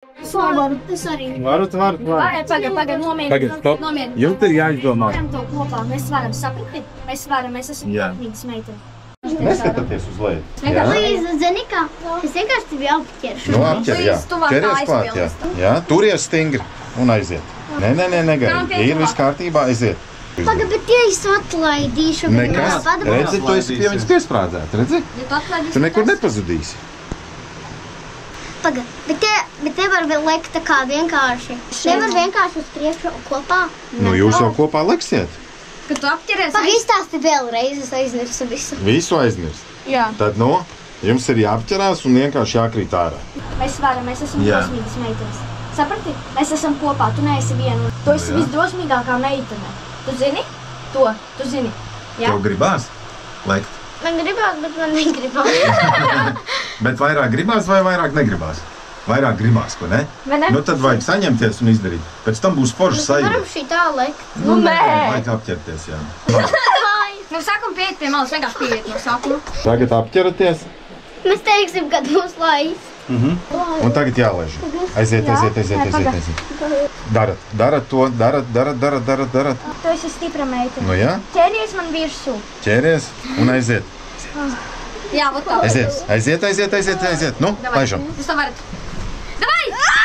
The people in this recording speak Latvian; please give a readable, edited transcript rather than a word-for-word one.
Es varu, es arī. Varat. Pagaid, nomieri. Jums ir jāizdomā. Varam to kopā, mēs varam sapratni. Mēs esam kopīgas meitenes. Neskatāties uz leju. Līdz, zini kā, es vienkārši tevi apķeršu. Nu, apķer, jā. Ķeries klāt, jā. Jā, turies stingri un aiziet. Nē, negaidi. Ir viss kārtībā, aiziet. Pagaid, bet ja es atlaidīšu, nekas. Redzi, tu esi pie viņas piesprādzēt, redzi? Tu nekur nepazudīsi. Pagaid, bet nevar vēl lekt tā kā vienkārši. Nevar vienkārši uz priekšu kopā. Nu, jūs jau kopā leksiet. Kad tu apķeries... Pagaid, izstāsti vēlreiz, es aizmirsu visu. Visu aizmirst? Jā. Tad, jums ir jāapķerās un vienkārši jākrīt ārā. Mēs esam drosmīgas meitenes. Saprati? Mēs esam kopā, tu neesi viena. Tu esi visdrosmīgākā meitene. Tu zini? Tu zini. Jā? Tev gribās lekt? Man gribās, bet man negribās. Bet vairāk gribās vai vairāk negribās? Vairāk gribās, ko ne? Nu tad vajag saņemties un izdarīt. Pēc tam būs forša sajūta. Varam šī tā lekt. Nu nē! Vajag apķerties, jā. Nu sākam pieiet pie malas, vienkārši pieiet no sākuma. Tagad apķeraties. Mēs teiksim, kad būs laiks. Un tagad jālaiž. Aiziet. Darat to. Tu esi stipra meitene. Nu jā? Ķēries man virsū. Ķēries un aiziet. Jā, vot tā. Aiziet. Nu, laižam. Jūs to varat. Davai!